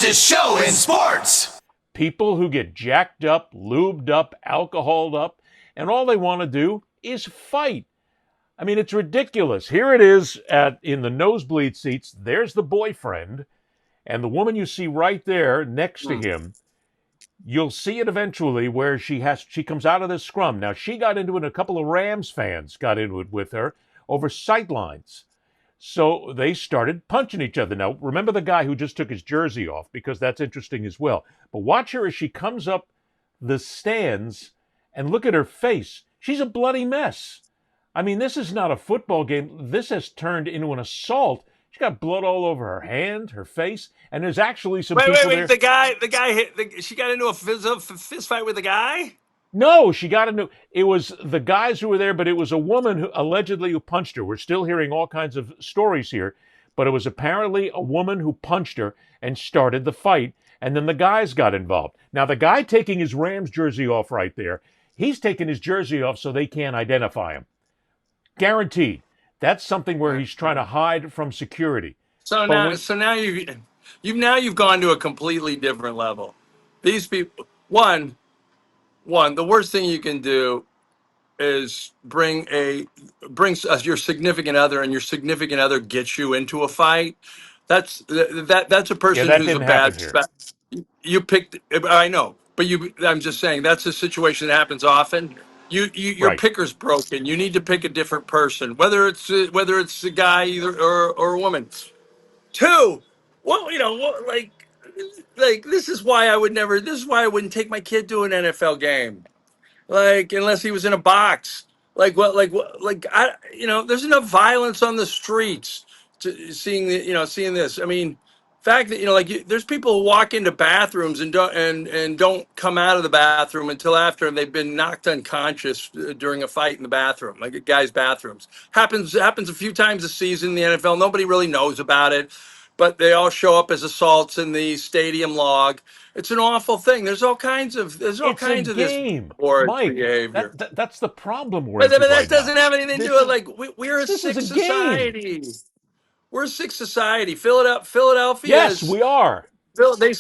fastest show in sports. People who get jacked up, lubed up, alcoholed up, and all they want to do is fight. I mean, it's ridiculous. Here it is in the nosebleed seats. There's the boyfriend, and the woman you see right there next to him. You'll see it eventually where she comes out of this scrum. Now, she got into it, a couple of Rams fans got into it with her over sightlines. So they started punching each other. Now, remember the guy who just took his jersey off, because that's interesting as well. But watch her as she comes up the stands and look at her face. She's a bloody mess. I mean, this is not a football game. This has turned into an assault. She got blood all over her hand, her face, and there's actually some people there. The guy hit. She got into a fist fight with the guy. No, it was the guys who were there, but it was a woman who allegedly punched her. We're still hearing all kinds of stories here, but it was apparently a woman who punched her and started the fight, and then the guys got involved. Now, the guy taking his Rams jersey off right there, he's taking his jersey off so they can't identify him. Guaranteed. That's something where he's trying to hide from security. So now you've gone to a completely different level. These people, one, the worst thing you can do is bring your significant other, and your significant other gets you into a fight. That's a person who's a bad. You picked. I know, but I'm just saying that's a situation that happens often. Your Right. picker's broken. You need to pick a different person, whether it's a guy or a woman. Two, well, like this is why I wouldn't take my kid to an NFL game, like unless he was in a box. There's enough violence on the streets to seeing this. I mean, fact that there's people who walk into bathrooms and don't come out of the bathroom until after they've been knocked unconscious during a fight in the bathroom, like at guys' bathrooms. Happens a few times a season in the NFL. Nobody really knows about it, but they all show up as assaults in the stadium log. It's an awful thing. There's all kinds of this board behavior. That's the problem. But that doesn't have anything to do with we're a sick society. We're a sick society. Philadelphia. Yes, we are. They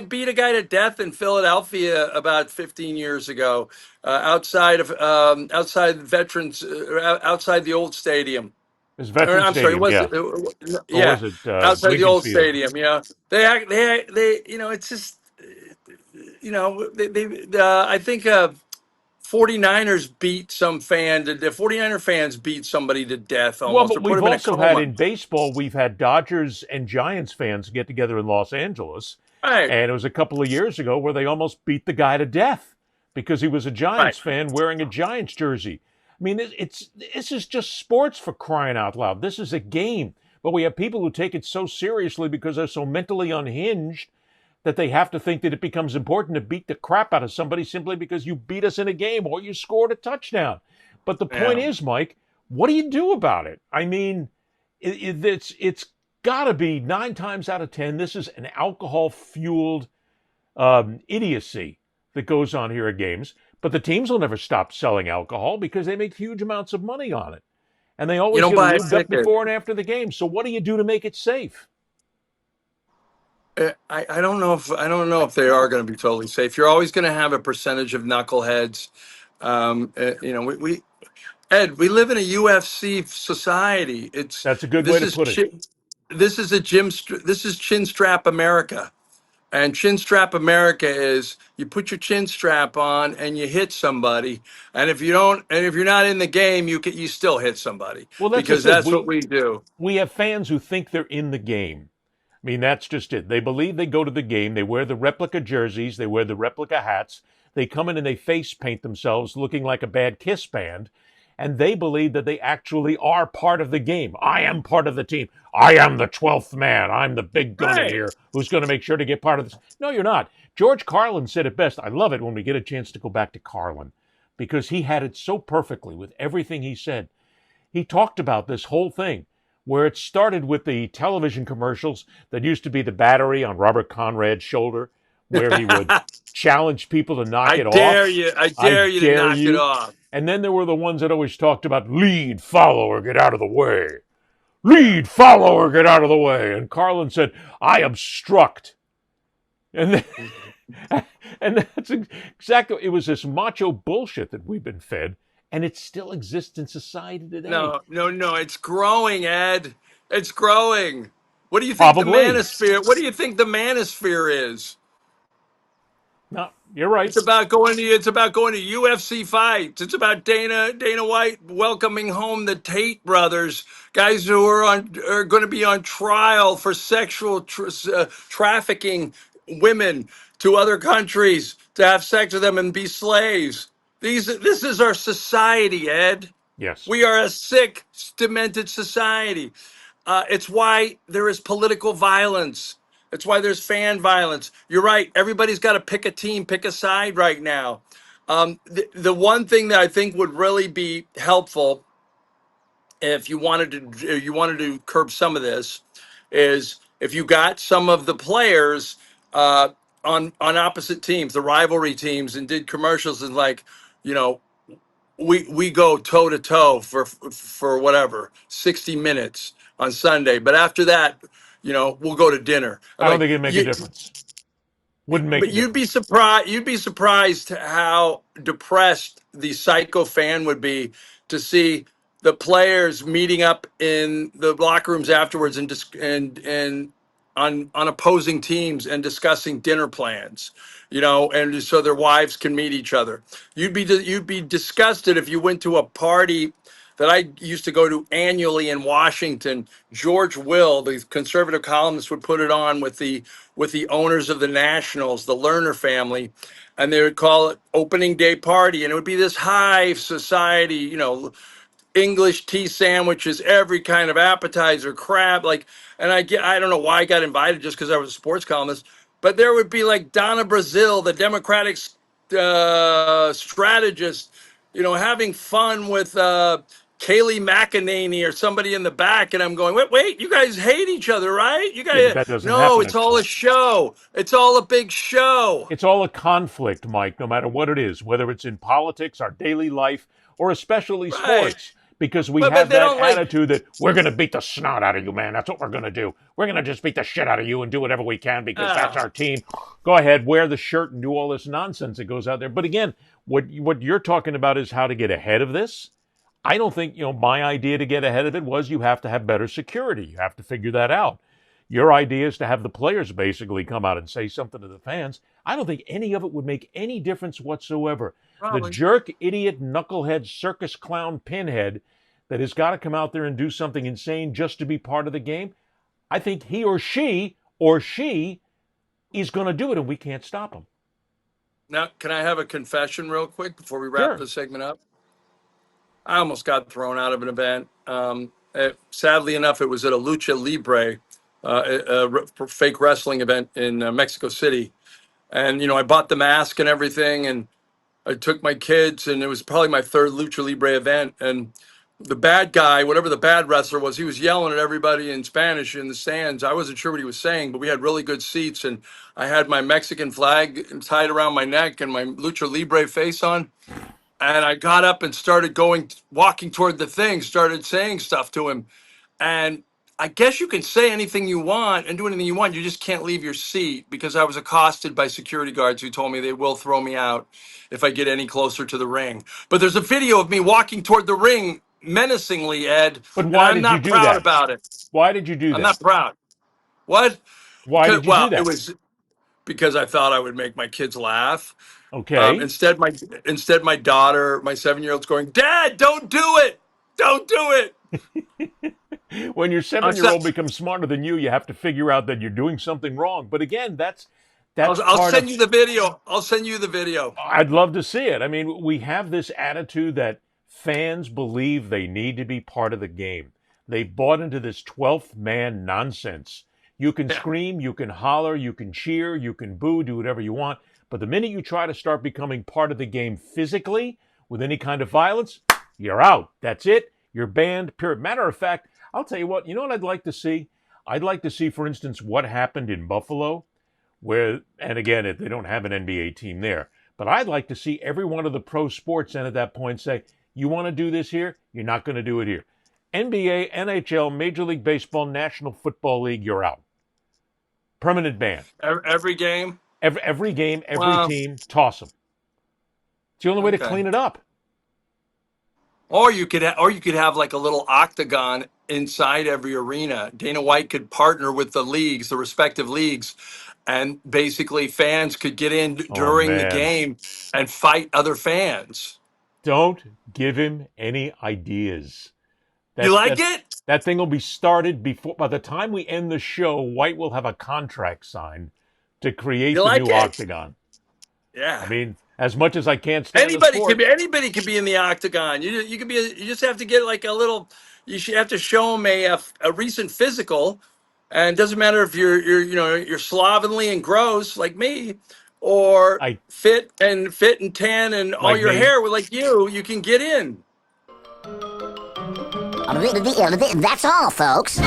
beat a guy to death in Philadelphia about 15 years ago, outside veterans, outside the old stadium. Veterans Stadium. Outside the old Field. stadium. Yeah, it's just, I think 49ers beat some fan. The 49er fans beat somebody to death almost. Well, but we've also had in baseball, we've had Dodgers and Giants fans get together in Los Angeles. Right. And it was a couple of years ago where they almost beat the guy to death because he was a Giants fan wearing a Giants jersey. I mean, this is just sports, for crying out loud. This is a game. But we have people who take it so seriously because they're so mentally unhinged that they have to think that it becomes important to beat the crap out of somebody simply because you beat us in a game or you scored a touchdown. But the point is, Mike, what do you do about it? I mean, it's got to be 9 times out of 10, this is an alcohol-fueled idiocy that goes on here at games. But the teams will never stop selling alcohol because they make huge amounts of money on it. And they always get lubed up before and after the game. So what do you do to make it safe? I don't know if they are going to be totally safe. You're always going to have a percentage of knuckleheads. We live in a UFC society. That's a good way to put it. This is chin strap America. And chin strap America is you put your chin strap on and you hit somebody, and if you're not in the game, you still hit somebody. Well, that's what we do. We have fans who think they're in the game. I mean, that's just it. They believe they go to the game. They wear the replica jerseys. They wear the replica hats. They come in and they face paint themselves looking like a bad Kiss band. And they believe that they actually are part of the game. I am part of the team. I am the 12th man. I'm the big gunner here who's going to make sure to get part of this. No, you're not. George Carlin said it best. I love it when we get a chance to go back to Carlin because he had it so perfectly with everything he said. He talked about this whole thing where it started with the television commercials that used to be the battery on Robert Conrad's shoulder where he would challenge people to knock it off. I dare you to knock it off. And then there were the ones that always talked about lead, follow, or get out of the way. Lead, follow, or get out of the way. And Carlin said, I obstruct. And and that's exactly, it was this macho bullshit that we've been fed, and it still exists in society today. No, no, no. It's growing, Ed. It's growing. What do you think the Probably. manosphere? What do you think the manosphere is? No, you're right. It's about going to UFC fights. It's about Dana White welcoming home the Tate brothers, guys who are going to be on trial for sexual trafficking women to other countries to have sex with them and be slaves. This is our society, Ed. Yes. We are a sick, demented society. It's why there is political violence. It's why there's fan violence. You're right. Everybody's got to pick a team, pick a side right now. The one thing that I think would really be helpful if you wanted to curb some of this is if you got some of the players uh, on opposite teams, the rivalry teams, and did commercials and like, you know, we go toe to toe for whatever 60 minutes on Sunday, but after that, we'll go to dinner. I'm I don't like, think it'd make a difference. Wouldn't make but a you'd be difference. surprised. You'd be surprised how depressed the psycho fan would be to see the players meeting up in the locker rooms afterwards and on opposing teams and discussing dinner plans, and so their wives can meet each other. You'd be disgusted if you went to a party that I used to go to annually in Washington. George Will, the conservative columnist, would put it on with the owners of the Nationals, the Lerner family, and they would call it opening day party, and it would be this high society, English tea sandwiches, every kind of appetizer, crab, like, and I don't know why I got invited just because I was a sports columnist, but there would be like Donna Brazil, the Democratic strategist, having fun with Kaylee McEnany or somebody in the back, and I'm going, wait, you guys hate each other, right? You Yeah, but guys, that doesn't no, happen it's at all a sports. show. It's all a big show. It's all a conflict, Mike, no matter what it is, whether it's in politics, our daily life, or especially Right. sports, because we But have they that don't like. attitude that we're going to beat the snot out of you, man. That's what we're going to do. We're going to just beat the shit out of you and do whatever we can because that's Uh, our team. Go ahead, wear the shirt and do all this nonsense that goes out there. But again, what you're talking about is how to get ahead of this. I don't think, my idea to get ahead of it was you have to have better security. You have to figure that out. Your idea is to have the players basically come out and say something to the fans. I don't think any of it would make any difference whatsoever. The probably. jerk, idiot, knucklehead, circus clown, pinhead that has got to come out there and do something insane just to be part of the game, I think he or she is going to do it and we can't stop him. Now, can I have a confession real quick before we wrap Sure. this segment up? I almost got thrown out of an event. Sadly enough, it was at a lucha libre, fake wrestling event in Mexico City, and I bought the mask and everything, and I took my kids, and it was probably my third lucha libre event, and the bad guy, whatever the bad wrestler was, he was yelling at everybody in Spanish in the stands. I wasn't sure what he was saying, but we had really good seats, and I had my Mexican flag tied around my neck and my lucha libre face on. And I got up and started walking toward the thing, started saying stuff to him. And I guess you can say anything you want and do anything you want. You just can't leave your seat, because I was accosted by security guards who told me they will throw me out if I get any closer to the ring. But there's a video of me walking toward the ring menacingly, Ed, But and why I'm did you not do proud that? about it. Why did you do I'm that? not proud. What? Why did you do Well, it that? was because I thought I would make my kids laugh. Okay. Instead, my daughter, my 7-year-old's going, Dad, don't do it. Don't do it. When your I'll, 7 year se- old becomes smarter than you have to figure out that you're doing something wrong. But again, that's I'll part send of. you the video. I'll send you the video. I'd love to see it. I mean, we have this attitude that fans believe they need to be part of the game. They bought into this 12th man nonsense. You can Yeah. scream, you can holler, you can cheer, you can boo, do whatever you want. But the minute you try to start becoming part of the game physically with any kind of violence, you're out. That's it. You're banned. Period. Matter of fact, I'll tell you what. You know what I'd like to see? I'd like to see, for instance, what happened in Buffalo, where, and again, they don't have an NBA team there, but I'd like to see every one of the pro sports then at that point say, you want to do this here? You're not going to do it here. NBA, NHL, Major League Baseball, National Football League, you're out. Permanent ban. Every game. Every game, every Well, team, toss them. It's the only way to okay. clean it up. Or you could have like a little octagon inside every arena. Dana White could partner with the leagues, the respective leagues, and basically fans could get in Oh during the man, game and fight other fans. don't give him any ideas. You That like that it? that thing will be started before. By the time we end the show, White will have a contract signed to create You the like new it? octagon. I Yeah. mean, as much as I can't stand the sport, Anybody could be in the octagon. You could be you just have to get like a little. You should have to show them a recent physical, and it doesn't matter if you're slovenly and gross like me, or I fit and tan and all like your me. hair like you can get in. That's all, folks.